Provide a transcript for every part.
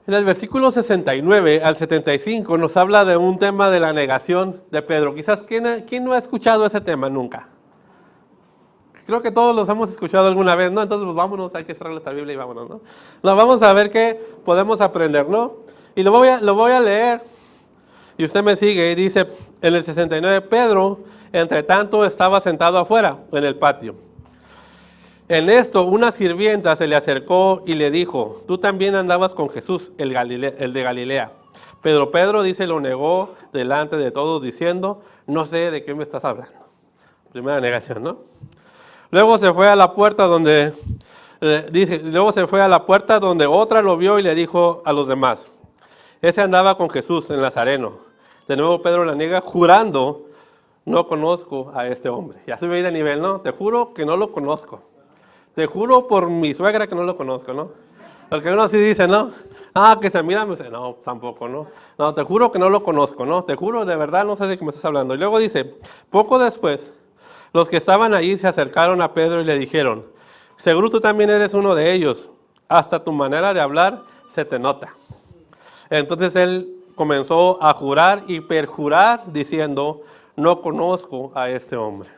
En el versículo 69 al 75 nos habla de un tema de la negación de Pedro. Quizás, ¿quién no ha escuchado ese tema nunca? Creo que todos los hemos escuchado alguna vez, ¿no? Entonces, pues vámonos, hay que cerrar esta Biblia y vámonos, ¿no? Vamos a ver qué podemos aprender, ¿no? Y lo voy a leer. Y usted me sigue y dice, en el 69, Pedro, entre tanto, estaba sentado afuera, en el patio. En esto, una sirvienta se le acercó y le dijo, tú también andabas con Jesús, el de Galilea. Pedro, dice, lo negó delante de todos, diciendo, no sé de qué me estás hablando. Primera negación, ¿no? Luego se fue a la puerta donde, otra lo vio y le dijo a los demás, ese andaba con Jesús en Nazareno. De nuevo Pedro la niega, jurando, no conozco a este hombre. Ya sube de nivel, ¿no? Te juro que no lo conozco. Te juro por mi suegra que no lo conozco, ¿no? Porque uno sí dice, ¿no? Que se mira, me dice, no, tampoco, ¿no? No, te juro que no lo conozco, ¿no? Te juro, de verdad, no sé de qué me estás hablando. Y luego dice, poco después, los que estaban allí se acercaron a Pedro y le dijeron, seguro tú también eres uno de ellos, hasta tu manera de hablar se te nota. Entonces él comenzó a jurar y perjurar diciendo, no conozco a este hombre.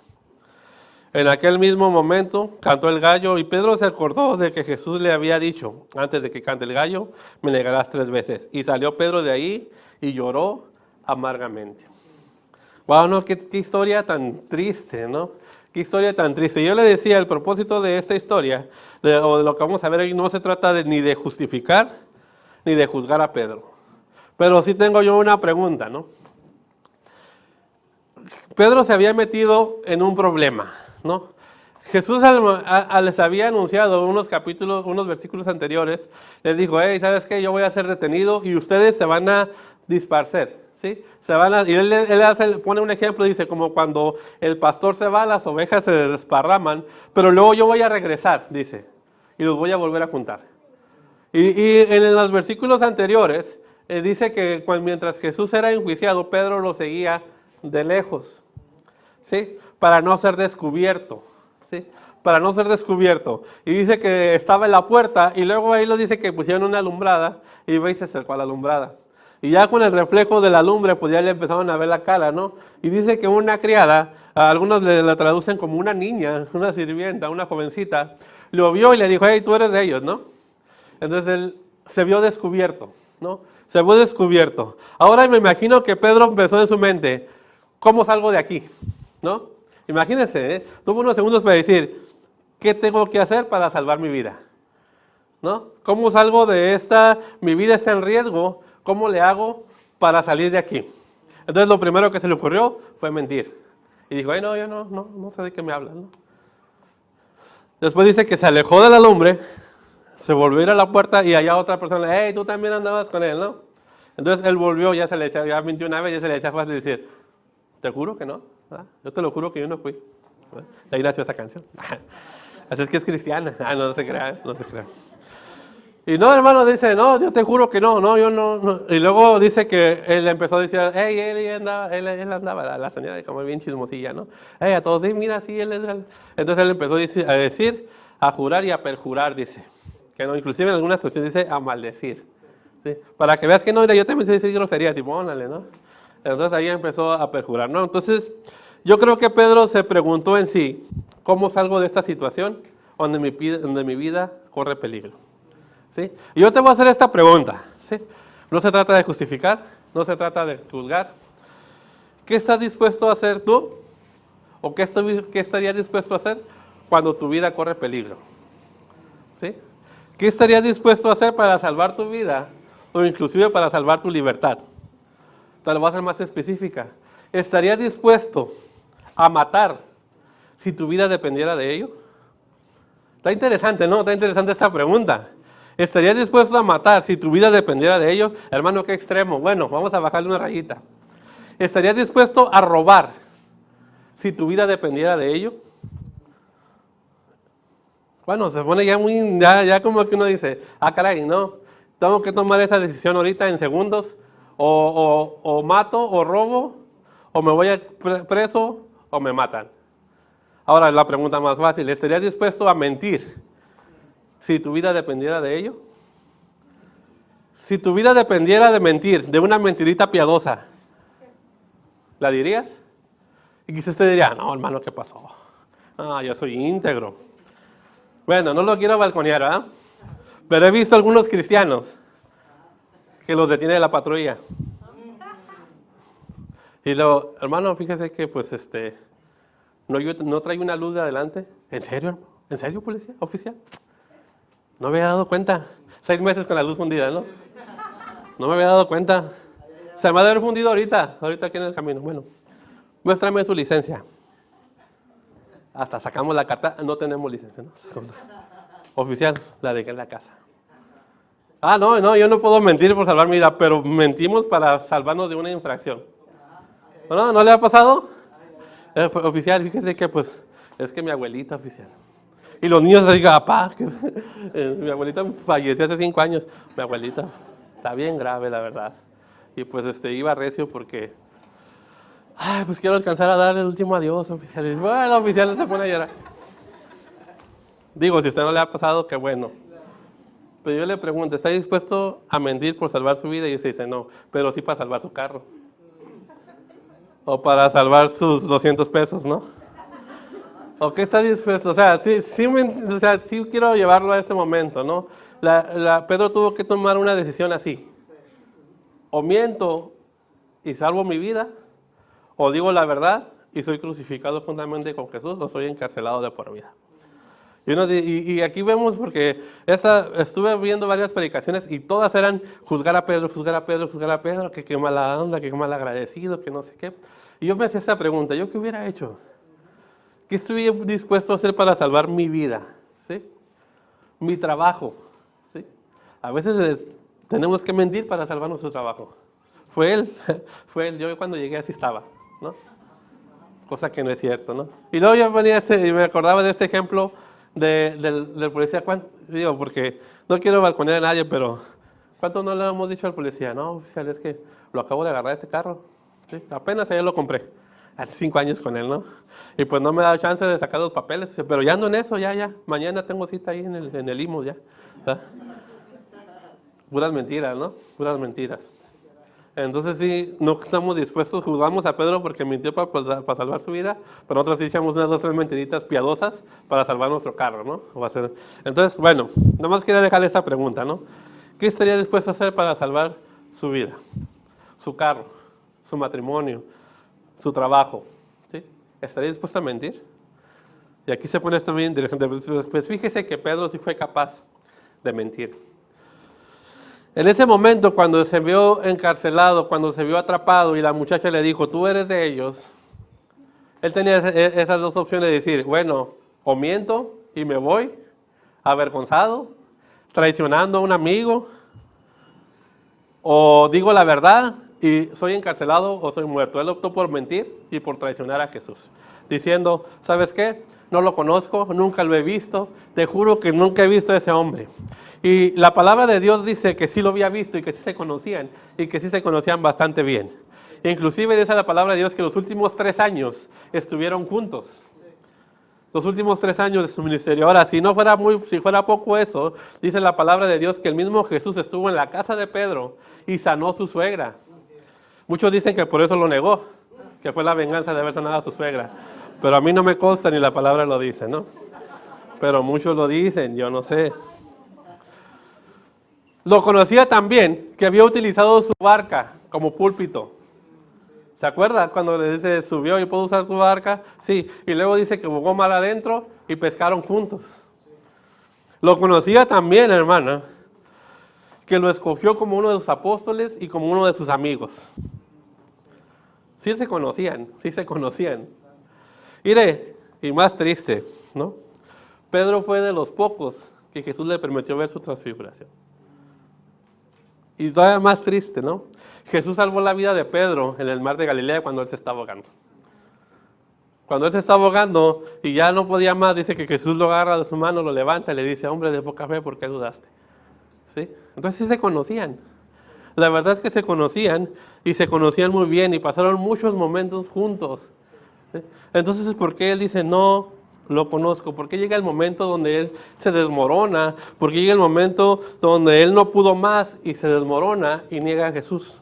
En aquel mismo momento cantó el gallo y Pedro se acordó de que Jesús le había dicho, antes de que cante el gallo, me negarás 3 veces. Y salió Pedro de ahí y lloró amargamente. Wow, no, qué historia tan triste, ¿no? Qué historia tan triste. Yo le decía, el propósito de esta historia, o de lo que vamos a ver hoy, no se trata ni de justificar, ni de juzgar a Pedro. Pero sí tengo yo una pregunta, ¿no? Pedro se había metido en un problema, ¿no? Jesús les había anunciado unos versículos anteriores, les dijo, hey, ¿sabes qué? Yo voy a ser detenido y ustedes se van a dispersar, ¿sí? Y él pone un ejemplo, dice, como cuando el pastor se va, las ovejas se desparraman, pero luego yo voy a regresar, dice, y los voy a volver a juntar. Y en los versículos anteriores, dice que mientras Jesús era enjuiciado, Pedro lo seguía de lejos, ¿sí? Para no ser descubierto, ¿sí? Para no ser descubierto. Y dice que estaba en la puerta y luego ahí lo dice que pusieron una alumbrada y ve y se acercó a la alumbrada. Y ya con el reflejo de la lumbre, pues ya le empezaron a ver la cara, ¿no? Y dice que una criada, algunos la traducen como una niña, una sirvienta, una jovencita, lo vio y le dijo, hey, tú eres de ellos, ¿no? Entonces él se vio descubierto, ¿no? Se vio descubierto. Ahora me imagino que Pedro empezó en su mente, ¿cómo salgo de aquí? ¿No? Imagínense, tuvo unos segundos para decir, ¿qué tengo que hacer para salvar mi vida? ¿No? ¿Cómo salgo de esta? Mi vida está en riesgo, ¿cómo le hago para salir de aquí? Entonces lo primero que se le ocurrió fue mentir. Y dijo, ay, no, yo no sé de qué me hablan, ¿no? Después dice que se alejó de la lumbre, se volvió a ir a la puerta y allá otra persona, hey, tú también andabas con él, ¿no? Entonces él volvió, ya mintió una vez, ya se le decía fácil decir, te juro que no, ¿verdad? Yo te lo juro que yo no fui. ¿Verdad? De ahí nació esa canción. Así es que es cristiana. No se crea, no se crea. Y no, hermano, dice, no, yo te juro que no, yo no. Y luego dice que él empezó a decir, hey, él andaba, la señora como bien chismosilla, ¿no? Hey, a todos, mira, sí, él es él. Entonces él empezó a decir, a jurar y a perjurar, dice. Que no, inclusive en algunas traducciones dice a maldecir. ¿Sí? Para que veas que no, mira, yo también sé decir groserías, y póngale, ¿no? Entonces ahí empezó a perjurar, ¿no? Entonces, yo creo que Pedro se preguntó en sí, ¿cómo salgo de esta situación donde mi vida corre peligro? ¿Sí? Y yo te voy a hacer esta pregunta, ¿sí? No se trata de justificar, no se trata de juzgar. ¿Qué estás dispuesto a hacer tú? ¿O qué estarías dispuesto a hacer cuando tu vida corre peligro? ¿Sí? ¿Qué estarías dispuesto a hacer para salvar tu vida o inclusive para salvar tu libertad? Te lo voy a hacer más específica. ¿Estarías dispuesto a matar si tu vida dependiera de ello? Está interesante, ¿no? Está interesante esta pregunta. ¿Estarías dispuesto a matar si tu vida dependiera de ello? Hermano, ¿qué extremo? Bueno, vamos a bajarle una rayita. ¿Estarías dispuesto a robar si tu vida dependiera de ello? Bueno, se pone ya como que uno dice, caray, no, tengo que tomar esa decisión ahorita en segundos, o mato, o robo, o me voy preso, o me matan. Ahora la pregunta más fácil, ¿estarías dispuesto a mentir si tu vida dependiera de ello? Si tu vida dependiera de mentir, de una mentirita piadosa, ¿la dirías? Y quizás usted diría, no, hermano, ¿qué pasó? Ah, yo soy íntegro. Bueno, no lo quiero balconear, ¿verdad? Pero he visto algunos cristianos que los detiene la patrulla. Y luego, hermano, fíjese que pues no trae una luz de adelante. ¿En serio, hermano? ¿En serio, policía? ¿Oficial? No me había dado cuenta. 6 meses con la luz fundida, ¿no? No me había dado cuenta. Se me ha de haber fundido ahorita aquí en el camino. Bueno, muéstrame su licencia. Hasta sacamos la carta, no tenemos licencia, ¿no? Oficial, la dejé en la casa. Ah, no, yo no puedo mentir por salvar mi vida, pero mentimos para salvarnos de una infracción. ¿No le ha pasado? Oficial, fíjese que pues, es que mi abuelita, oficial. Y los niños se digan, papá, mi abuelita falleció hace 5 años. Mi abuelita está bien grave, la verdad. Y pues iba recio porque, pues quiero alcanzar a darle el último adiós, oficial. Y bueno, oficial se pone a llorar. Digo, si a usted no le ha pasado, qué bueno. Pero yo le pregunto, ¿está dispuesto a mentir por salvar su vida? Y usted dice, no, pero sí para salvar su carro. O para salvar sus 200 pesos, ¿no? ¿O qué está dispuesto? O sea, sí quiero llevarlo a este momento, ¿no? Pedro tuvo que tomar una decisión así. O miento y salvo mi vida, o digo la verdad y soy crucificado juntamente con Jesús, o soy encarcelado de por vida. Y aquí vemos, porque estuve viendo varias predicaciones y todas eran juzgar a Pedro, que qué mala onda, que qué mal agradecido, que no sé qué. Y yo me hacía esa pregunta, ¿yo qué hubiera hecho? ¿Qué estoy dispuesto a hacer para salvar mi vida? ¿Sí? Mi trabajo. ¿Sí? A veces tenemos que mentir para salvar nuestro trabajo. Fue él. Yo cuando llegué así estaba, ¿no? Cosa que no es cierto, ¿no? Y luego yo venía y me acordaba de este ejemplo del policía. Digo, porque no quiero balconear a nadie, pero ¿cuánto no le hemos dicho al policía? No, oficial, es que lo acabo de agarrar este carro. ¿Sí? Apenas ayer lo compré. Hace 5 años con él, ¿no? Y pues no me da chance de sacar los papeles, pero ya ando en eso, ya. Mañana tengo cita ahí en el IMU, ya. ¿Ah? Puras mentiras, ¿no? Puras mentiras. Entonces sí, no estamos dispuestos, juzgamos a Pedro porque mintió para salvar su vida, pero nosotros sí echamos unas 2 o 3 mentiritas piadosas para salvar nuestro carro, ¿no? Entonces, bueno, nomás quería dejarle esta pregunta, ¿no? ¿Qué estaría dispuesto a hacer para salvar su vida? Su carro, su matrimonio, su trabajo, ¿sí? ¿Estaría dispuesto a mentir? Y aquí se pone esto bien interesante. Pues fíjese que Pedro sí fue capaz de mentir. En ese momento, cuando se vio encarcelado, cuando se vio atrapado y la muchacha le dijo, tú eres de ellos, él tenía esas 2 opciones de decir, bueno, o miento y me voy avergonzado, traicionando a un amigo, o digo la verdad y soy encarcelado o soy muerto. Él optó por mentir y por traicionar a Jesús, diciendo, ¿sabes qué? No lo conozco, nunca lo he visto, te juro que nunca he visto a ese hombre. Y la palabra de Dios dice que sí lo había visto y que sí se conocían, y que sí se conocían bastante bien. Inclusive dice la palabra de Dios que los últimos 3 años estuvieron juntos. Los últimos 3 años de su ministerio. Ahora, si fuera poco eso, dice la palabra de Dios que el mismo Jesús estuvo en la casa de Pedro y sanó a su suegra. Muchos dicen que por eso lo negó, que fue la venganza de haber sanado a su suegra. Pero a mí no me consta ni la palabra lo dice, ¿no? Pero muchos lo dicen, yo no sé. Lo conocía también que había utilizado su barca como púlpito. ¿Se acuerda? Cuando le dice, subió y puedo usar tu barca. Sí, y luego dice que jugó mar adentro y pescaron juntos. Lo conocía también, hermana, que lo escogió como uno de sus apóstoles y como uno de sus amigos. Sí se conocían. Mire, y más triste, ¿no? Pedro fue de los pocos que Jesús le permitió ver su transfiguración. Y todavía más triste, ¿no? Jesús salvó la vida de Pedro en el mar de Galilea cuando él se estaba ahogando. Cuando él se estaba ahogando y ya no podía más, dice que Jesús lo agarra de su mano, lo levanta y le dice, hombre de poca fe, ¿por qué dudaste? ¿Sí? Entonces sí se conocían. La verdad es que se conocían y se conocían muy bien y pasaron muchos momentos juntos. ¿Sí? Entonces es porque él dice, no, lo conozco? ¿Por qué llega el momento donde él se desmorona? ¿Por qué llega el momento donde él no pudo más y se desmorona y niega a Jesús?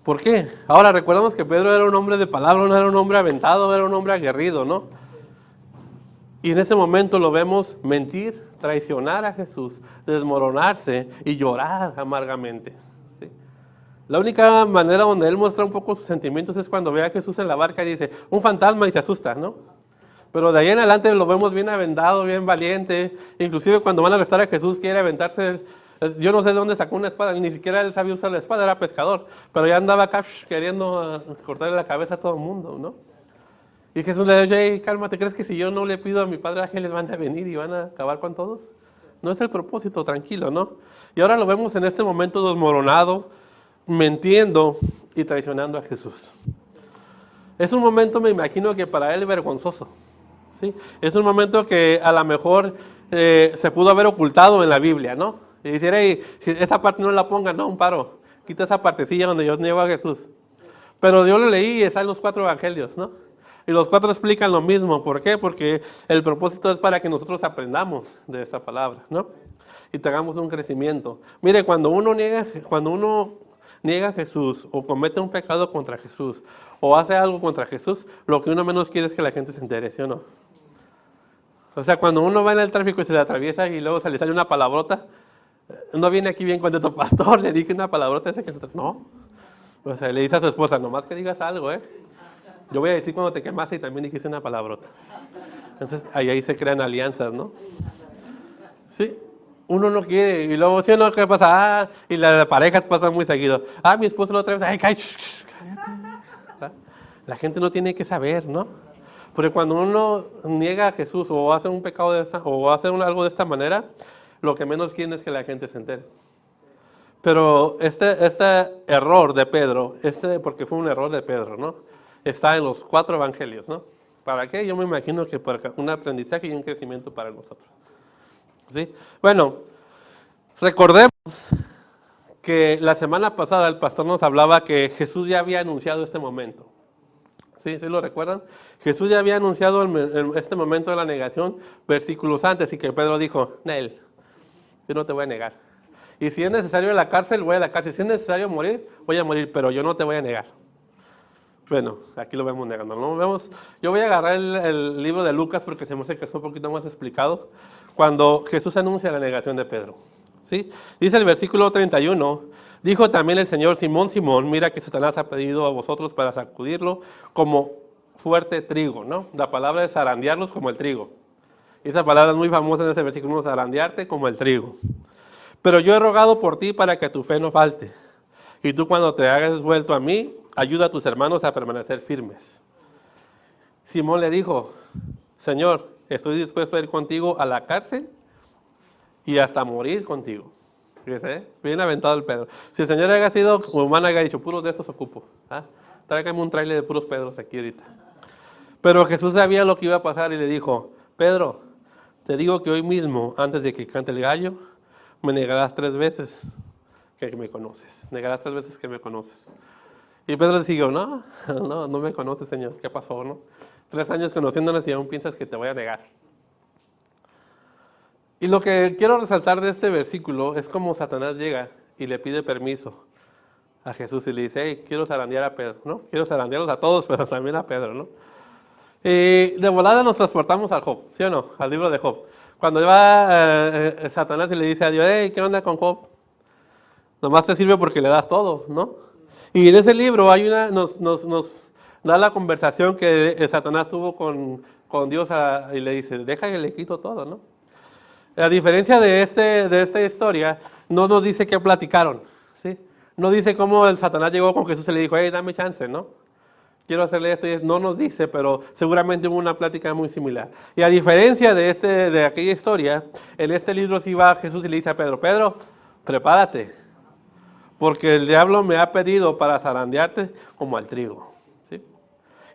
¿Por qué? Ahora recordamos que Pedro era un hombre de palabra, no era un hombre aventado, era un hombre aguerrido, ¿no? Y en ese momento lo vemos mentir, traicionar a Jesús, desmoronarse y llorar amargamente. ¿Sí? La única manera donde él muestra un poco sus sentimientos es cuando ve a Jesús en la barca y dice, un fantasma, y se asusta, ¿no? Pero de ahí en adelante lo vemos bien aventado, bien valiente. Inclusive cuando van a arrestar a Jesús quiere aventarse. Yo no sé de dónde sacó una espada, ni siquiera él sabía usar la espada, era pescador. Pero ya andaba acá queriendo cortarle la cabeza a todo el mundo, ¿no? Y Jesús le dice, hey, cálmate, ¿crees que si yo no le pido a mi Padre ángeles van a venir y van a acabar con todos? No es el propósito, tranquilo, ¿no? Y ahora lo vemos en este momento desmoronado, mintiendo y traicionando a Jesús. Es un momento, me imagino, que para él vergonzoso. ¿Sí? Es un momento que a lo mejor se pudo haber ocultado en la Biblia, ¿no? Y decir, hey, esa parte no la pongan, no, un paro. Quita esa partecilla donde yo niego a Jesús. Pero yo lo leí y está en los 4 evangelios, ¿no? Y los 4 explican lo mismo. ¿Por qué? Porque el propósito es para que nosotros aprendamos de esta palabra, ¿no? Y tengamos un crecimiento. Mire, cuando uno niega a Jesús o comete un pecado contra Jesús o hace algo contra Jesús, lo que uno menos quiere es que la gente se entere, ¿sí o no? O sea, cuando uno va en el tráfico y se le atraviesa y luego se le sale una palabrota, no viene aquí bien contento, pastor, le dije una palabrota ese que no. O sea, le dice a su esposa, nomás que digas algo, yo voy a decir cuando te quemaste y también dijiste una palabrota. Entonces, ahí se crean alianzas, ¿no? Sí, uno no quiere, y luego, ¿sí o no? ¿Qué pasa? Y las parejas pasan muy seguido. Mi esposo la otra vez, cállate. La gente no tiene que saber, ¿no? Porque cuando uno niega a Jesús o hace un pecado o hace algo de esta manera, lo que menos quieren es que la gente se entere. Pero este error de Pedro, porque fue un error de Pedro, ¿no? Está en los 4 evangelios, ¿no? ¿Para qué? Yo me imagino que para un aprendizaje y un crecimiento para nosotros. ¿Sí? Bueno, recordemos que la semana pasada el pastor nos hablaba que Jesús ya había anunciado este momento. ¿Sí? ¿Sí lo recuerdan? Jesús ya había anunciado este momento de la negación versículos antes y que Pedro dijo, Nel, yo no te voy a negar. Y si es necesario ir a la cárcel, voy a la cárcel. Si es necesario morir, voy a morir, pero yo no te voy a negar. Bueno, aquí lo vemos negando. ¿No? Yo voy a agarrar el libro de Lucas porque se me hace que es un poquito más explicado. Cuando Jesús anuncia la negación de Pedro. ¿Sí? Dice el versículo 31, dijo también el Señor, Simón, Simón, mira que Satanás ha pedido a vosotros para sacudirlo como fuerte trigo, ¿no? La palabra es zarandearlos como el trigo. Y esa palabra es muy famosa en ese versículo, zarandearte como el trigo. Pero yo he rogado por ti para que tu fe no falte. Y tú cuando te hagas vuelto a mí, ayuda a tus hermanos a permanecer firmes. Simón le dijo, Señor, estoy dispuesto a ir contigo a la cárcel y hasta morir contigo. Fíjese, bien aventado el Pedro. Si el Señor haya sido humano, haya dicho, puros de estos ocupo. Tráigame un trailer de puros Pedros aquí ahorita. Pero Jesús sabía lo que iba a pasar y le dijo, Pedro, te digo que hoy mismo, antes de que cante el gallo, me negarás 3 veces que me conoces. Negarás 3 veces que me conoces. Y Pedro le siguió, no me conoces, Señor. ¿Qué pasó, no? 3 años conociéndonos y aún piensas que te voy a negar. Y lo que quiero resaltar de este versículo es cómo Satanás llega y le pide permiso a Jesús y le dice, hey, quiero zarandear a Pedro, ¿no? Quiero zarandearlos a todos, pero también a Pedro, ¿no? De volada nos transportamos al Job, ¿sí o no? Al libro de Job. Cuando va Satanás y le dice a Dios, hey, ¿qué onda con Job? Nomás te sirve porque le das todo, ¿no? Y en ese libro hay nos da la conversación que Satanás tuvo con Dios y le dice, deja que le quito todo, ¿no? A diferencia de esta historia, no nos dice qué platicaron, ¿sí? No dice cómo el Satanás llegó con Jesús y le dijo, hey, dame chance, ¿no? Quiero hacerle esto, y no nos dice, pero seguramente hubo una plática muy similar. Y a diferencia de aquella historia, en este libro sí va Jesús y le dice a Pedro, Pedro, prepárate, porque el diablo me ha pedido para zarandearte como al trigo, ¿sí?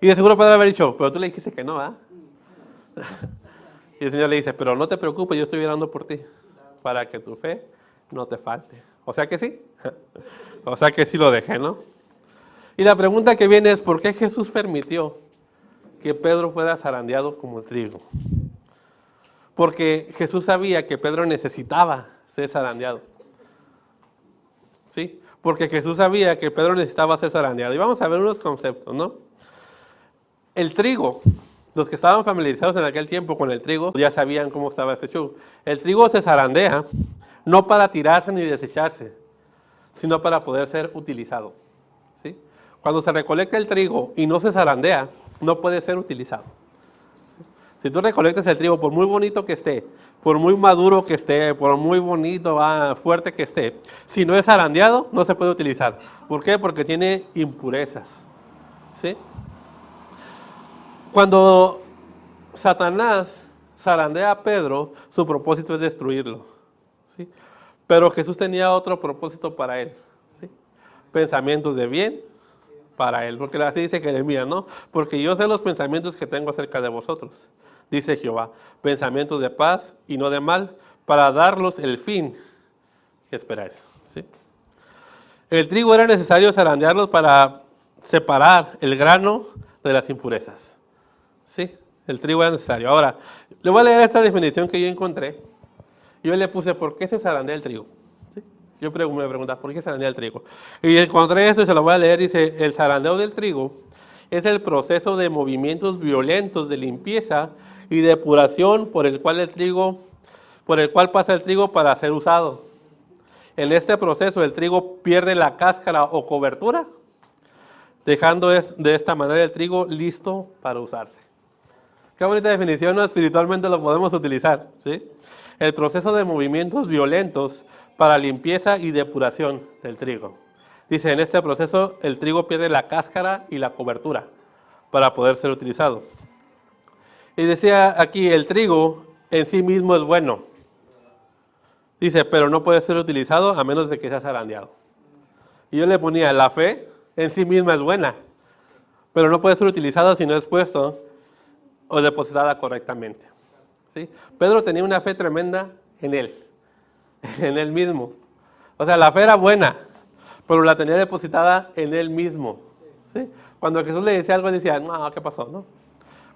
Y de seguro Pedro haber dicho, pero tú le dijiste que no, ¿ah? Y el Señor le dice, pero no te preocupes, yo estoy orando por ti, para que tu fe no te falte. O sea que sí, o sea que sí lo dejé, ¿no? Y la pregunta que viene es, ¿por qué Jesús permitió que Pedro fuera zarandeado como el trigo. Porque Jesús sabía que Pedro necesitaba ser zarandeado. ¿Sí? Porque Jesús sabía que Pedro necesitaba ser zarandeado. Y vamos a ver unos conceptos, ¿no? El trigo, los que estaban familiarizados en aquel tiempo con el trigo, ya sabían cómo estaba este show. El trigo se zarandea, no para tirarse ni desecharse, sino para poder ser utilizado. ¿Sí? Cuando se recolecta el trigo y no se zarandea, no puede ser utilizado. Si tú recolectas el trigo, por muy bonito que esté, por muy maduro que esté, por muy bonito, fuerte que esté, si no es zarandeado, no se puede utilizar. ¿Por qué? Porque tiene impurezas. ¿Sí? Cuando Satanás zarandea a Pedro, su propósito es destruirlo. ¿Sí? Pero Jesús tenía otro propósito para él. ¿Sí? Pensamientos de bien para él, porque así dice Jeremías, ¿no? Porque yo sé los pensamientos que tengo acerca de vosotros, dice Jehová, pensamientos de paz y no de mal, para darlos el fin que esperáis. ¿Sí? El trigo era necesario zarandearlos para separar el grano de las impurezas. ¿Sí? El trigo era necesario. Ahora, le voy a leer esta definición que yo encontré. Yo le puse, ¿por qué se zarandea el trigo? ¿Sí? Yo me preguntaba, ¿por qué se zarandea el trigo? Y encontré esto y se lo voy a leer. Dice, el zarandeo del trigo es el proceso de movimientos violentos de limpieza y depuración por el cual pasa el trigo para ser usado. En este proceso el trigo pierde la cáscara o cobertura, dejando de esta manera el trigo listo para usarse. Qué bonita definición, ¿no? Espiritualmente lo podemos utilizar, ¿sí? El proceso de movimientos violentos para limpieza y depuración del trigo. Dice, en este proceso el trigo pierde la cáscara y la cobertura para poder ser utilizado. Y decía aquí, el trigo en sí mismo es bueno. Dice, pero no puede ser utilizado a menos de que sea zarandeado. Y yo le ponía, la fe en sí misma es buena, pero no puede ser utilizada si no es puesto o depositada correctamente. ¿Sí? Pedro tenía una fe tremenda en él mismo. O sea, la fe era buena, pero la tenía depositada en él mismo. ¿Sí? Cuando Jesús le decía algo, decía, no, ¿qué pasó? ¿No?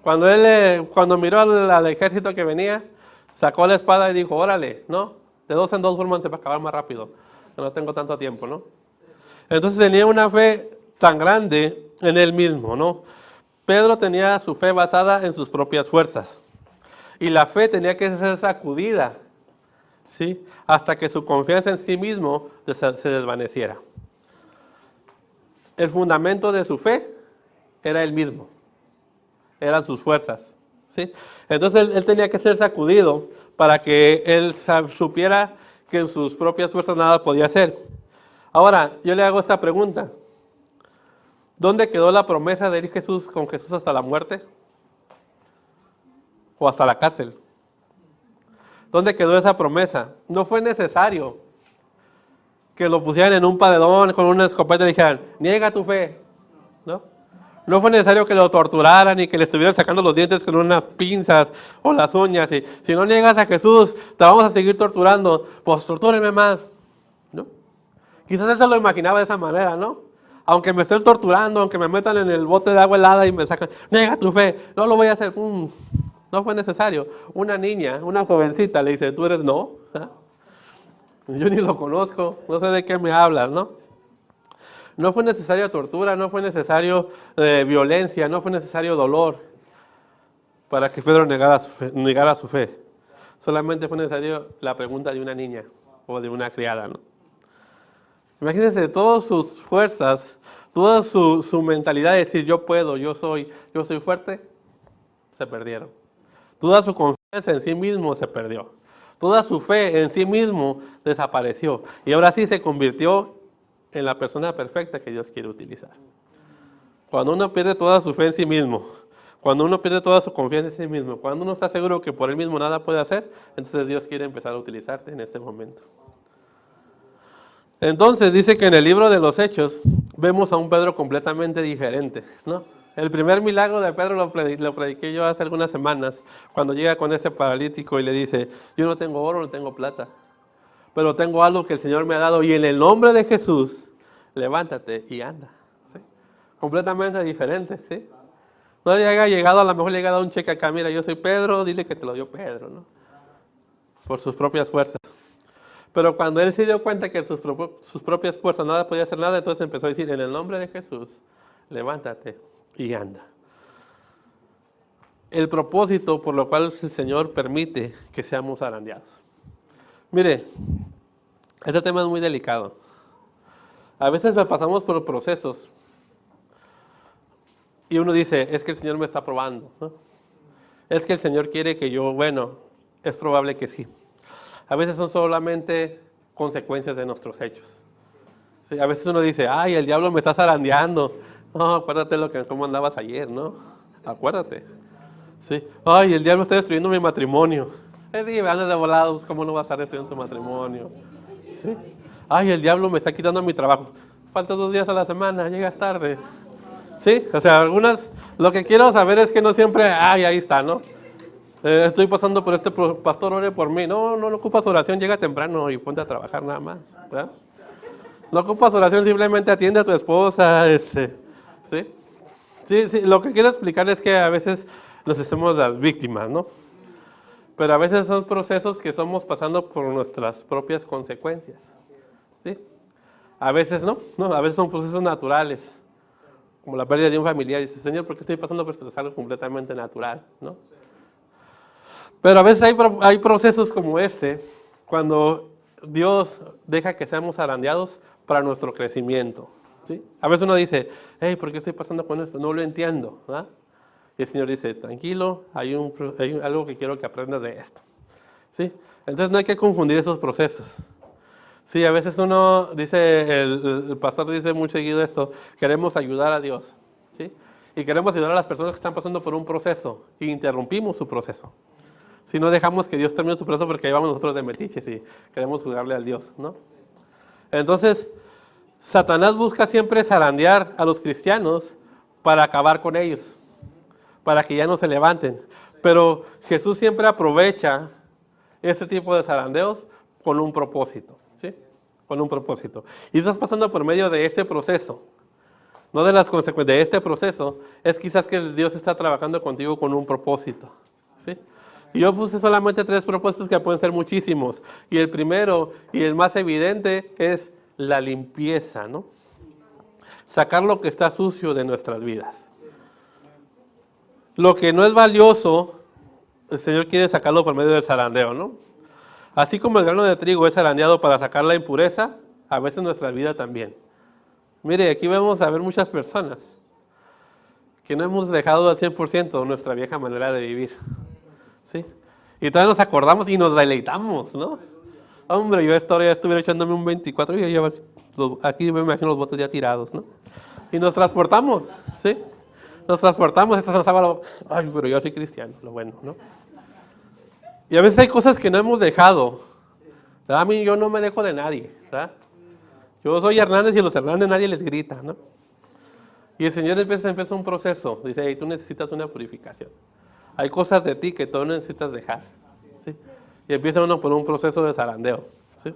Cuando miró al ejército que venía, sacó la espada y dijo, órale, ¿no? De 2 en 2 formas se va a acabar más rápido. No tengo tanto tiempo, ¿no? Entonces tenía una fe tan grande en él mismo, ¿no? Pedro tenía su fe basada en sus propias fuerzas. Y la fe tenía que ser sacudida, ¿sí? Hasta que su confianza en sí mismo se desvaneciera. El fundamento de su fe era él mismo. Eran sus fuerzas, ¿sí? Entonces él tenía que ser sacudido para que él supiera que en sus propias fuerzas nada podía hacer. Ahora, yo le hago esta pregunta. ¿Dónde quedó la promesa de ir con Jesús hasta la muerte? ¿O hasta la cárcel? ¿Dónde quedó esa promesa? No fue necesario que lo pusieran en un paredón con una escopeta y le dijeran, niega tu fe, ¿no? No fue necesario que lo torturaran y que le estuvieran sacando los dientes con unas pinzas o las uñas. Y si no niegas a Jesús, te vamos a seguir torturando. Pues tortúrenme más, ¿no? Quizás él se lo imaginaba de esa manera, ¿no? Aunque me estén torturando, aunque me metan en el bote de agua helada y me sacan, niega tu fe, no lo voy a hacer. No fue necesario. Una niña, una jovencita le dice, ¿tú eres no? ¿Ah? Yo ni lo conozco, no sé de qué me hablas, ¿no? No fue necesaria tortura, no fue necesario violencia, no fue necesario dolor para que Pedro negara su fe. Solamente fue necesario la pregunta de una niña o de una criada, ¿no? Imagínense, todas sus fuerzas, toda su mentalidad de decir yo puedo, yo soy fuerte, se perdieron. Toda su confianza en sí mismo se perdió. Toda su fe en sí mismo desapareció. Y ahora sí se convirtió en la persona perfecta que Dios quiere utilizar. Cuando uno pierde toda su fe en sí mismo, cuando uno pierde toda su confianza en sí mismo, cuando uno está seguro que por él mismo nada puede hacer, entonces Dios quiere empezar a utilizarte en este momento. Entonces dice que en el libro de los Hechos vemos a un Pedro completamente diferente, ¿no? El primer milagro de Pedro lo prediqué yo hace algunas semanas, cuando llega con ese paralítico y le dice, yo no tengo oro, no tengo plata, pero tengo algo que el Señor me ha dado y en el nombre de Jesús, levántate y anda. ¿Sí? Completamente diferente, ¿sí? No haya llegado, a lo mejor le haya dado un cheque acá, mira, yo soy Pedro, dile que te lo dio Pedro, ¿no? Por sus propias fuerzas. Pero cuando él se dio cuenta que sus propias fuerzas no podía hacer nada, entonces empezó a decir, en el nombre de Jesús, levántate y anda. El propósito por lo cual el Señor permite que seamos zarandeados. Mire, este tema es muy delicado. A veces pasamos por procesos y uno dice, es que el Señor me está probando, ¿no? Es que el Señor quiere que yo, bueno, es probable que sí. A veces son solamente consecuencias de nuestros hechos. Sí, a veces uno dice, ay, el diablo me está zarandeando. No, acuérdate cómo andabas ayer, ¿no? Acuérdate. Sí. Ay, el diablo está destruyendo mi matrimonio. Sí, andas de volados, ¿cómo no vas a estar destruyendo tu matrimonio? Sí. Ay, el diablo me está quitando mi trabajo. Faltan 2 días a la semana, llegas tarde. Sí, o sea, lo que quiero saber es que no siempre, ay, ahí está, ¿no? Estoy pasando por este pastor, ore por mí. No ocupas oración, llega temprano y ponte a trabajar nada más, ¿verdad? No ocupas oración, simplemente atiende a tu esposa, ¿sí? Sí, lo que quiero explicar es que a veces nos hacemos las víctimas, ¿no? Pero a veces son procesos que estamos pasando por nuestras propias consecuencias, ¿sí? A veces no, a veces son procesos naturales, como la pérdida de un familiar. Y dice, Señor, ¿por qué estoy pasando por esto? Es algo completamente natural, ¿no? Pero a veces hay procesos como este, cuando Dios deja que seamos zarandeados para nuestro crecimiento, ¿sí? A veces uno dice, hey, ¿por qué estoy pasando con esto? No lo entiendo, ¿verdad? Y el Señor dice, tranquilo, hay algo que quiero que aprendas de esto, ¿sí? Entonces no hay que confundir esos procesos. Sí, a veces uno dice, el pastor dice muy seguido esto, queremos ayudar a Dios, ¿sí? Y queremos ayudar a las personas que están pasando por un proceso y interrumpimos su proceso. Si no dejamos que Dios termine su proceso porque ahí vamos nosotros de metiches y queremos jugarle al Dios, ¿no? Entonces, Satanás busca siempre zarandear a los cristianos para acabar con ellos, para que ya no se levanten. Pero Jesús siempre aprovecha este tipo de zarandeos con un propósito, ¿sí? Con un propósito. Y estás pasando por medio de este proceso, no de las consecuencias de este proceso, es quizás que Dios está trabajando contigo con un propósito, ¿sí? Y yo puse solamente 3 propósitos que pueden ser muchísimos. Y el primero y el más evidente es la limpieza, ¿no? Sacar lo que está sucio de nuestras vidas. Lo que no es valioso, el Señor quiere sacarlo por medio del zarandeo, ¿no? Así como el grano de trigo es zarandeado para sacar la impureza, a veces nuestra vida también. Mire, aquí vamos a ver muchas personas que no hemos dejado al 100% nuestra vieja manera de vivir, ¿sí? Y todavía nos acordamos y nos deleitamos, ¿no? Hombre, yo esta hora ya estuviera echándome un 24 y ya aquí me imagino los botes ya tirados, ¿no? Y nos transportamos, ¿sí? Nos transportamos, esta es sábado, ay, pero yo soy cristiano, lo bueno, ¿no? Y a veces hay cosas que no hemos dejado, ¿verdad? A mí yo no me dejo de nadie, ¿verdad? Yo soy Hernández y a los Hernández nadie les grita, ¿no? Y el Señor empieza un proceso, dice, hey, tú necesitas una purificación. Hay cosas de ti que tú necesitas dejar, ¿sí? Y empieza uno por un proceso de zarandeo, ¿sí?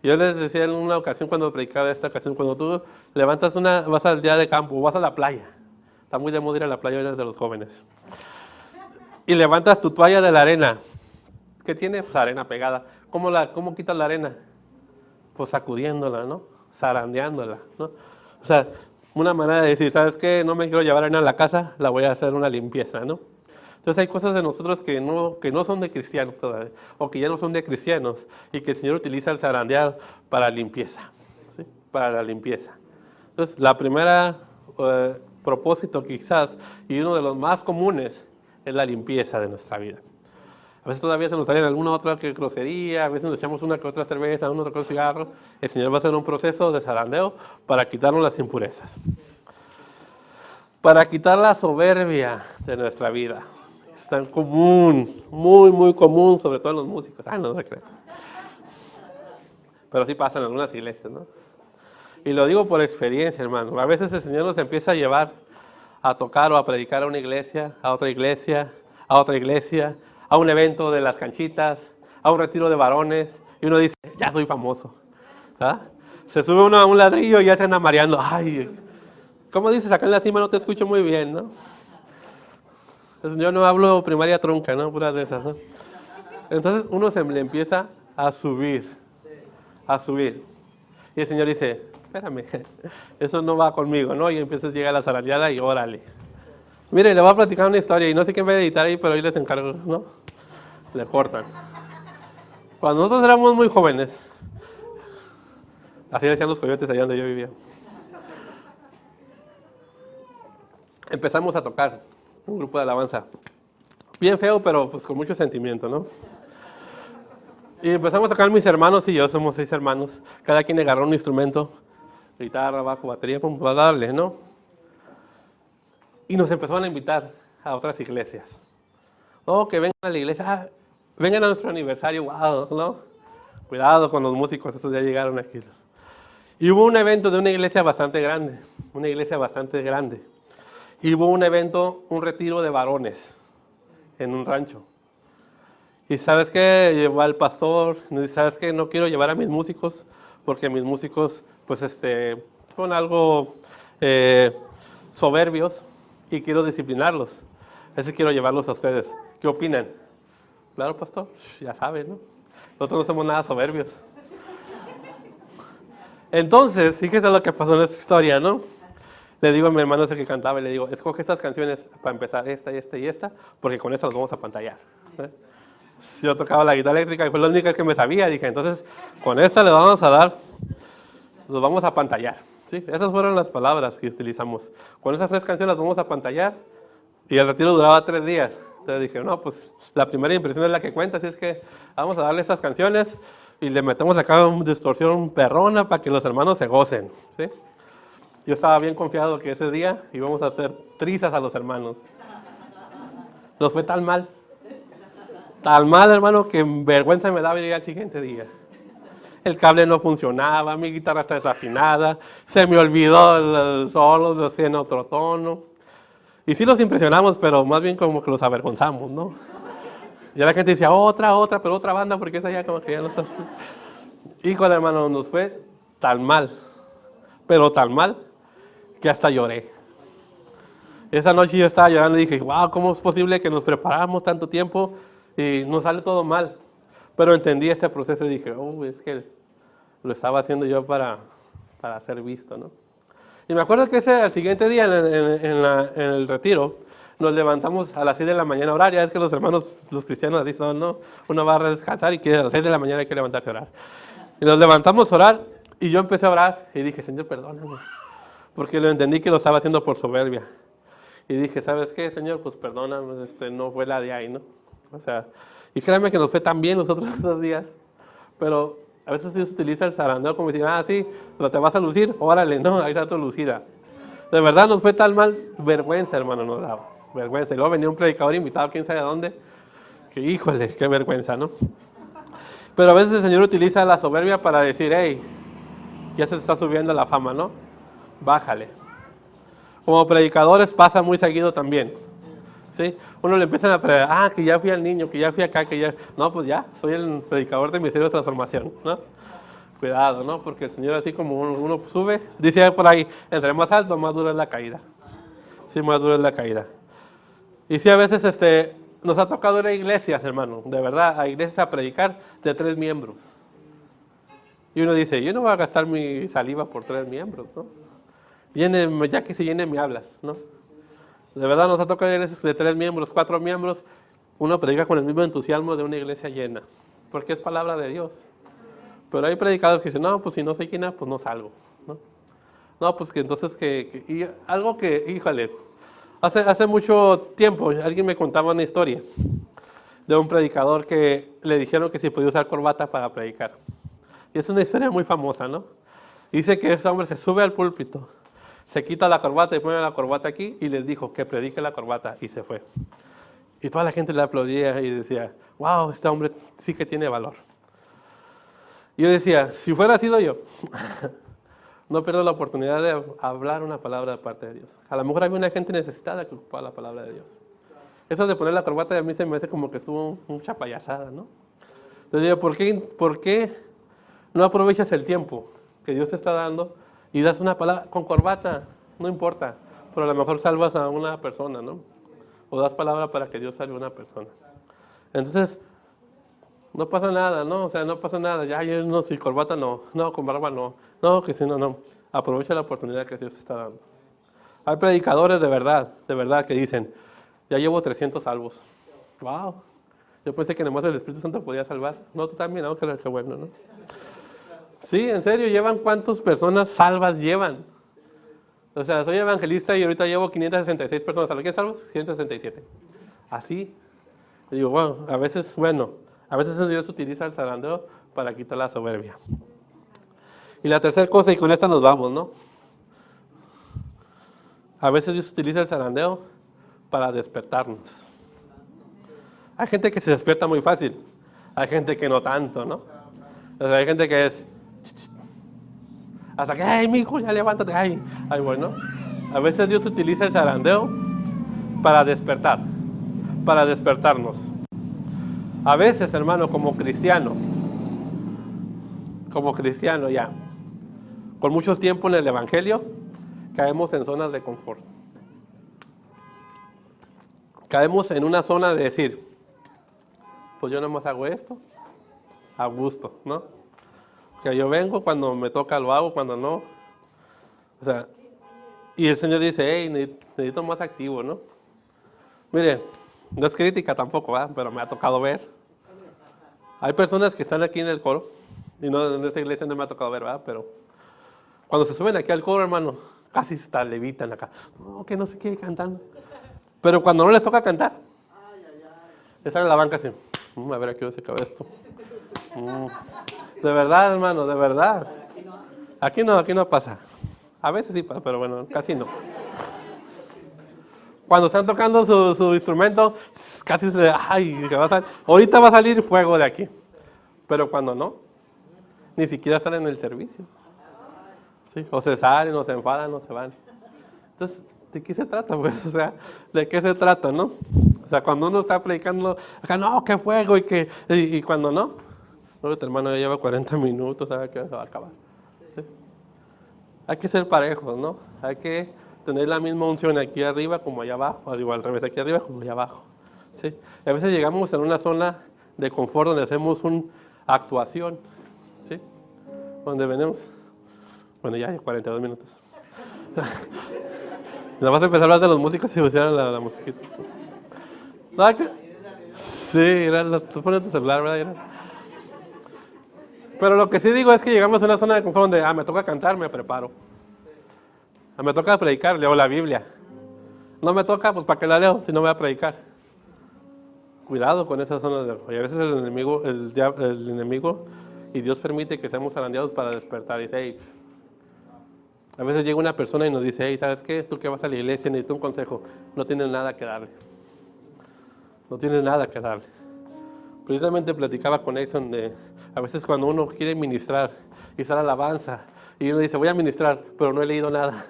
Yo les decía en una ocasión cuando predicaba esta ocasión, cuando tú vas al día de campo, vas a la playa, está muy de moda ir a la playa de los jóvenes, y levantas tu toalla de la arena, ¿qué tiene? Pues arena pegada. ¿Cómo quitas la arena? Pues sacudiéndola, ¿no? Zarandeándola, ¿no? O sea, una manera de decir, ¿sabes qué? No me quiero llevar arena a la casa, la voy a hacer una limpieza, ¿no? Entonces hay cosas de nosotros que no son de cristianos todavía, o que ya no son de cristianos, y que el Señor utiliza el zarandear para limpieza, ¿sí? Para la limpieza. Entonces, la primera propósito quizás, y uno de los más comunes, es la limpieza de nuestra vida. A veces todavía se nos sale alguna otra grosería, a veces nos echamos una que otra cerveza, uno otro cigarro. El Señor va a hacer un proceso de zarandeo para quitarnos las impurezas. Para quitar la soberbia de nuestra vida. Es tan común, muy común, sobre todo en los músicos. No se cree. Pero sí pasa en algunas iglesias, ¿no? Y lo digo por experiencia, hermano. A veces el Señor nos empieza a llevar a tocar o a predicar a una iglesia, a otra iglesia, a otra iglesia, a un evento de las canchitas, a un retiro de varones, y uno dice, ya soy famoso, ¿ah? Se sube uno a un ladrillo y ya se anda mareando, ay, ¿cómo dices? Acá en la cima no te escucho muy bien, ¿no? Yo no hablo primaria trunca, ¿no? Puras de esas, ¿no? Entonces uno se le empieza a subir, a subir. Y el Señor dice, espérame, eso no va conmigo, ¿no? Y empieza a llegar la zarandeada y órale. Mire, le voy a platicar una historia y no sé quién va a editar ahí, pero hoy les encargo, ¿no? Le cortan. Cuando nosotros éramos muy jóvenes, así decían los coyotes allá donde yo vivía, empezamos a tocar un grupo de alabanza. Bien feo, pero pues con mucho sentimiento, ¿no? Y empezamos a tocar mis hermanos y yo, somos 6 hermanos. Cada quien agarró un instrumento, guitarra, bajo, batería, como para darle, ¿no? Y nos empezaron a invitar a otras iglesias. Oh, que vengan a la iglesia, vengan a nuestro aniversario, wow, ¿no? Cuidado con los músicos, estos ya llegaron aquí. Y hubo un evento de una iglesia bastante grande, Y hubo un evento, un retiro de varones en un rancho. Y ¿sabes qué? Llevó al pastor, y ¿sabes qué? No quiero llevar a mis músicos, porque mis músicos, pues, son algo soberbios y quiero disciplinarlos. Así quiero llevarlos a ustedes. ¿Qué opinan? Claro, pastor, ya saben, ¿no? Nosotros no somos nada soberbios. Entonces, fíjese lo que pasó en esta historia, ¿no? Le digo a mi hermano ese que cantaba, y le digo, escoge estas canciones para empezar, esta y esta, porque con estas las vamos a pantallar. Yo tocaba la guitarra eléctrica y fue la única que me sabía. Dije, entonces, con esta le vamos a dar, los vamos a pantallar. ¿Sí? Esas fueron las palabras que utilizamos. Con esas 3 canciones las vamos a pantallar y el retiro duraba 3 días. Entonces dije, no, pues la primera impresión es la que cuenta, así es que vamos a darle estas canciones y le metemos acá una distorsión perrona para que los hermanos se gocen. ¿Sí? Yo estaba bien confiado que ese día íbamos a hacer trizas a los hermanos. Nos fue tan mal, hermano, que vergüenza me daba llegar al siguiente día. El cable no funcionaba, mi guitarra está desafinada, se me olvidó el solo, lo hacía en otro tono. Y sí los impresionamos, pero más bien como que los avergonzamos, ¿no? Y la gente decía, otra, pero otra banda, porque esa ya como que ya no está. Híjole, hermano, nos fue tan mal, pero tan mal, que hasta lloré. Esa noche yo estaba llorando y dije, wow, ¿cómo es posible que nos preparamos tanto tiempo y nos sale todo mal? Pero entendí este proceso y dije, oh, es que lo estaba haciendo yo para ser visto, ¿no? Y me acuerdo que al siguiente día en el retiro, nos levantamos a las 6 de la mañana horaria. Es que los hermanos, los cristianos así son, ¿no? Uno va a descansar y a las 6 de la mañana hay que levantarse a orar. Y nos levantamos a orar y yo empecé a orar y dije, Señor, perdóname. Porque lo entendí que lo estaba haciendo por soberbia. Y dije, ¿sabes qué, Señor? Pues perdóname, no fue la de ahí, ¿no? O sea, y créanme que nos fue tan bien nosotros esos días. Pero a veces se utiliza el zarandeo como decir, sí, pero te vas a lucir, órale, no, ahí está tu lucida. De verdad nos fue tan mal, vergüenza, hermano, nos daba, vergüenza. Y luego venía un predicador invitado, quién sabe de dónde, que híjole, qué vergüenza, ¿no? Pero a veces el Señor utiliza la soberbia para decir, hey, ya se te está subiendo la fama, ¿no? Bájale. Como predicadores pasa muy seguido también. ¿Sí? Uno le empiezan a predicar, que ya fui al niño, que ya fui acá, que ya... No, pues ya, soy el predicador de Ministerio de Transformación, ¿no? Cuidado, ¿no? Porque el Señor así como uno sube, dice por ahí, entre más alto, más dura es la caída. Sí, más dura es la caída. Y sí, a veces nos ha tocado ir a iglesias, hermano, de verdad, a iglesias a predicar de 3 miembros. Y uno dice, yo no voy a gastar mi saliva por 3 miembros, ¿no? Ya que se llene me hablas, ¿no? De verdad nos ha tocado iglesias de 3 miembros, 4 miembros. Uno predica con el mismo entusiasmo de una iglesia llena, porque es palabra de Dios. Pero hay predicadores que dicen, no, pues si no se llena, pues no salgo, ¿no? No, pues que entonces y algo que, híjole, hace mucho tiempo alguien me contaba una historia de un predicador que le dijeron que si podía usar corbata para predicar. Y es una historia muy famosa, ¿no? Dice que ese hombre se sube al púlpito, se quita la corbata y pone la corbata aquí y les dijo que predique la corbata y se fue. Y toda la gente le aplaudía y decía, wow, este hombre sí que tiene valor. Y yo decía, si fuera sido yo, no pierdo la oportunidad de hablar una palabra de parte de Dios. A lo mejor había una gente necesitada que ocupaba la palabra de Dios. Eso de poner la corbata a mí se me hace como que estuvo mucha payasada, ¿no? Entonces digo, ¿por qué no aprovechas el tiempo que Dios te está dando y das una palabra con corbata? No importa, pero a lo mejor salvas a una persona, ¿no? o das palabra para que Dios salve a una persona. Entonces, no pasa nada, ¿no? O sea, no pasa nada. Ya, yo no, si corbata no, no, con barba no, no, que si no, no. Aprovecha la oportunidad que Dios te está dando. Hay predicadores de verdad, que dicen, ya llevo 300 salvos. Wow. Yo pensé que nomás el Espíritu Santo podía salvar. No, tú también, ¿no? Qué bueno, ¿no? Sí, en serio, ¿llevan cuántas personas salvas llevan? O sea, soy evangelista y ahorita llevo 566 personas. ¿A quién salvos? 167. Así. Y digo, bueno, a veces Dios utiliza el zarandeo para quitar la soberbia. Y la tercera cosa, y con esta nos vamos, ¿no? A veces Dios utiliza el zarandeo para despertarnos. Hay gente que se despierta muy fácil. Hay gente que no tanto, ¿no? O sea, hay gente que es... hasta que, ¡ay, mijo, ya levántate! ¡Ay, bueno! A veces Dios utiliza el zarandeo para despertar, para despertarnos. A veces, hermano, como cristiano ya, con mucho tiempo en el Evangelio, caemos en zonas de confort. Caemos en una zona de decir, pues yo nomás hago esto, a gusto, ¿no? Que yo vengo, cuando me toca lo hago, cuando no. O sea, y el Señor dice, hey, necesito más activo, ¿no? Mire, no es crítica tampoco, ¿verdad? Pero me ha tocado ver. Hay personas que están aquí en el coro, y no en esta iglesia no me ha tocado ver, ¿verdad? Pero cuando se suben aquí al coro, hermano, casi hasta levitan acá. No, que no sé qué, cantando. Pero cuando no les toca cantar, están en la banca así, a ver a qué hora se acaba esto. De verdad, hermano, de verdad. Aquí no pasa. A veces sí pasa, pero bueno, casi no. Cuando están tocando su instrumento, casi se... ¡ay! Ahorita va a salir fuego de aquí. Pero cuando no, ni siquiera están en el servicio. ¿Sí? O se salen, o se enfadan, o se van. Entonces, ¿de qué se trata? Pues, o sea, ¿de qué se trata, no? O sea, cuando uno está predicando, acá, no, qué fuego, y cuando no, tu hermano ya lleva 40 minutos, ¿sabe qué se va a acabar? ¿Sí? Hay que ser parejos, ¿no? Hay que tener la misma unción aquí arriba como allá abajo, digo al revés, aquí arriba como allá abajo. ¿Sí? A veces llegamos en una zona de confort donde hacemos una actuación, ¿sí? Donde venimos, bueno, ya hay 42 minutos. Nada más empezar a hablar de los músicos y pusieron la musiquita. ¿No? Sí, tú pones tu celular, ¿verdad? Pero lo que sí digo es que llegamos a una zona de confort donde, me toca cantar, me preparo. Me toca predicar, leo la Biblia. No me toca, pues ¿para qué la leo si no voy a predicar? Cuidado con esas zonas de... Y a veces el enemigo y Dios permite que seamos zarandeados para despertar. Y dice, hey, a veces llega una persona y nos dice, hey, ¿sabes qué? Tú que vas a la iglesia, necesito un consejo. No tienes nada que darle. No tienes nada que darle. Precisamente platicaba con Exxon de, a veces cuando uno quiere ministrar y sale alabanza, y uno dice, voy a ministrar, pero no he leído nada,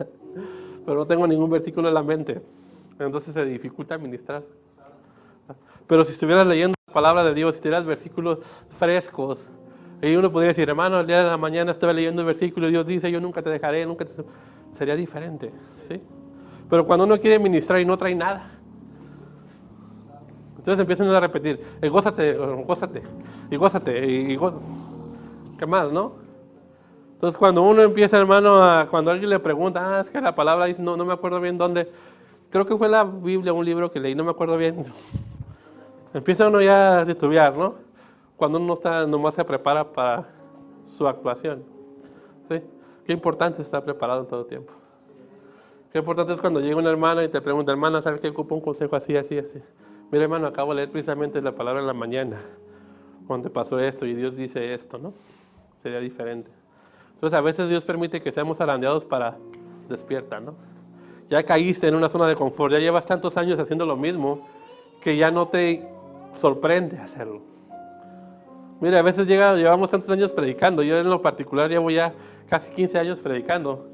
pero no tengo ningún versículo en la mente, entonces se dificulta ministrar. Pero si estuvieras leyendo la palabra de Dios, si tuvieras versículos frescos, y uno podría decir, hermano, el día de la mañana estaba leyendo el versículo y Dios dice, yo nunca te dejaré, nunca te... Sería diferente, ¿sí? Pero cuando uno quiere ministrar y no trae nada, entonces empiezan a repetir, gózate, y gózate, ¿qué más, no? Entonces cuando uno empieza, hermano, cuando alguien le pregunta, es que la palabra dice, no me acuerdo bien dónde, creo que fue la Biblia, un libro que leí, no me acuerdo bien. Empieza uno ya a titubear, ¿no? Cuando uno nomás se prepara para su actuación, ¿sí? Qué importante es estar preparado en todo tiempo. Qué importante es cuando llega una hermana y te pregunta, hermana, ¿sabes qué? Ocupa un consejo así. Mira, hermano, acabo de leer precisamente la palabra en la mañana, donde pasó esto y Dios dice esto, ¿no? Sería diferente. Entonces, a veces Dios permite que seamos zarandeados para despierta, ¿no? Ya caíste en una zona de confort, ya llevas tantos años haciendo lo mismo, que ya no te sorprende hacerlo. Mira, a veces llevamos tantos años predicando, yo en lo particular llevo ya casi 15 años predicando,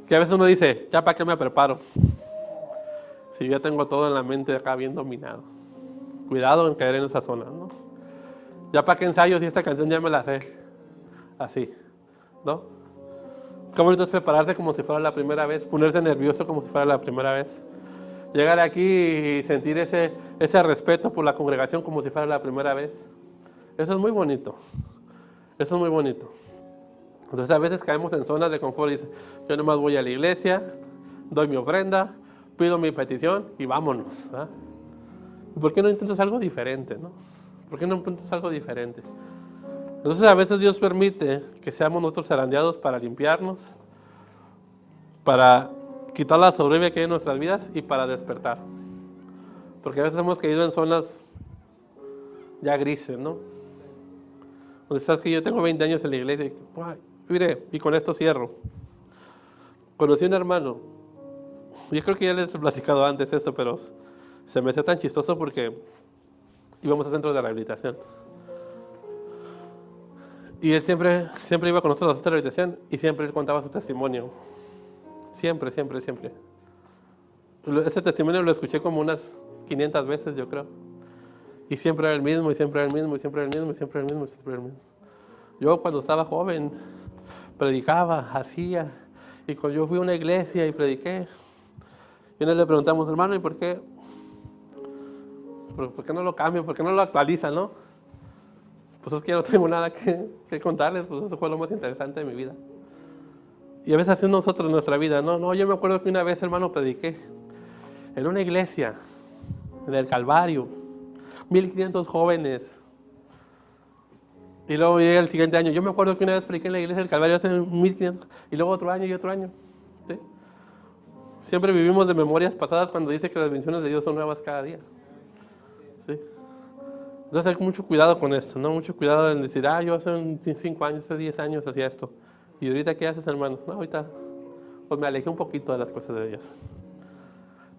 que a veces uno dice, ¿ya para qué me preparo? Si ya tengo todo en la mente acá bien dominado. Cuidado en caer en esa zona, ¿no? Ya para qué ensayo si esta canción ya me la sé. Así, ¿no? Qué bonito es prepararse como si fuera la primera vez, ponerse nervioso como si fuera la primera vez. Llegar aquí y sentir ese respeto por la congregación como si fuera la primera vez. Eso es muy bonito. Eso es muy bonito. Entonces a veces caemos en zonas de confort y dices, yo nomás voy a la iglesia, doy mi ofrenda, pido mi petición y vámonos. ¿Ah? ¿Por qué no intentas algo diferente? ¿No? ¿Por qué no intentas algo diferente? Entonces a veces Dios permite que seamos nosotros zarandeados para limpiarnos, para quitar la soberbia que hay en nuestras vidas y para despertar. Porque a veces hemos caído en zonas ya grises, ¿no? Donde sabes que yo tengo 20 años en la iglesia y, mire, y con esto cierro. Conocí a un hermano, yo creo que ya les he platicado antes esto, pero se me hacía tan chistoso porque íbamos a centros de rehabilitación. Y él siempre iba con nosotros a centros de rehabilitación y siempre él contaba su testimonio. Siempre. Ese testimonio lo escuché como unas 500 veces, yo creo. Y siempre era el mismo, y siempre era el mismo, y siempre era el mismo, y siempre era el mismo, y siempre era el mismo. Yo cuando estaba joven, predicaba, hacía, y cuando yo fui a una iglesia y prediqué, y le preguntamos, hermano, ¿y por qué no lo cambio? ¿Por qué no lo actualiza, no? Pues es que yo no tengo nada que contarles, pues eso fue lo más interesante de mi vida. Y a veces así nosotros en nuestra vida, no, yo me acuerdo que una vez, hermano, prediqué en una iglesia del Calvario, 1500 jóvenes. Y luego llega el siguiente año. Yo me acuerdo que una vez prediqué en la iglesia del Calvario hace 1500, y luego otro año y otro año. ¿Sí? Siempre vivimos de memorias pasadas cuando dice que las bendiciones de Dios son nuevas cada día. ¿Sí? Entonces hay mucho cuidado con esto, ¿no? Mucho cuidado en decir, yo hace 5 años, hace 10 años hacía esto. ¿Y ahorita qué haces, hermano? No, ahorita pues me alejé un poquito de las cosas de Dios.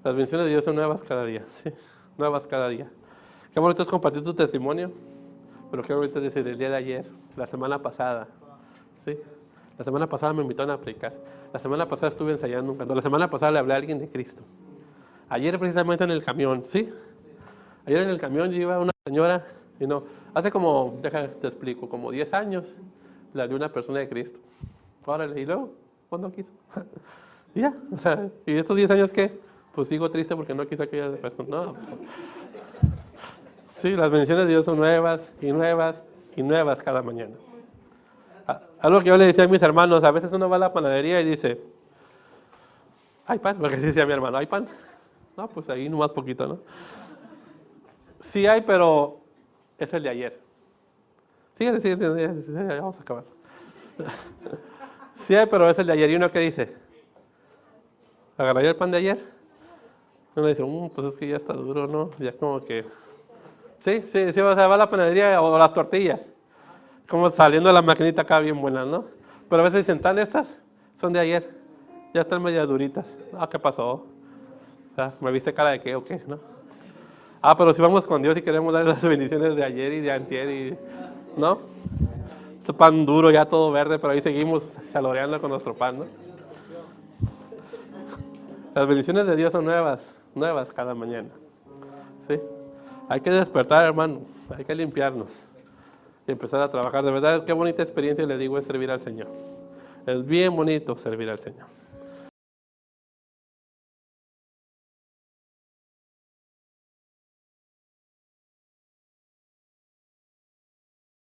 Las bendiciones de Dios son nuevas cada día, ¿sí? Nuevas cada día. Qué bonito es compartir tu testimonio, pero qué bonito es decir el día de ayer, la semana pasada, ¿sí? La semana pasada me invitaron a predicar. La semana pasada estuve ensayando un canto. La semana pasada le hablé a alguien de Cristo. Ayer precisamente en el camión, ¿sí? Ayer en el camión yo iba a una señora, y no, hace como, te explico, como 10 años, le hablé a una persona de Cristo. Órale, y luego, pues no quiso. Y ya, o sea, ¿y estos 10 años qué? Pues sigo triste porque no quiso aquella persona. No, pues, sí, las bendiciones de Dios son nuevas y nuevas y nuevas cada mañana. Algo que yo le decía a mis hermanos, a veces uno va a la panadería y dice, ¿hay pan? Porque sí decía mi hermano, ¿hay pan? No, pues ahí nomás poquito, ¿no? Sí hay, pero es el de ayer. Síguele, ya vamos a acabar. Sí hay, pero es el de ayer. ¿Y uno qué dice? ¿Agarraría el pan de ayer? Uno dice, pues es que ya está duro, ¿no? Ya como que... Sí, o sea, va a la panadería o las tortillas. Como saliendo de la maquinita acá bien buenas, ¿no? Pero a veces dicen, ¿tan estas? Son de ayer. Ya están medias duritas. ¿Qué pasó? O sea, ¿me viste cara de qué o qué, no? Pero si vamos con Dios y queremos darle las bendiciones de ayer y de antier, ¿no? Este pan duro, ya todo verde, pero ahí seguimos chaloreando con nuestro pan, ¿no? Las bendiciones de Dios son nuevas cada mañana, ¿sí? Hay que despertar, hermano, hay que limpiarnos y empezar a trabajar. De verdad, qué bonita experiencia, le digo, es servir al Señor. Es bien bonito servir al Señor.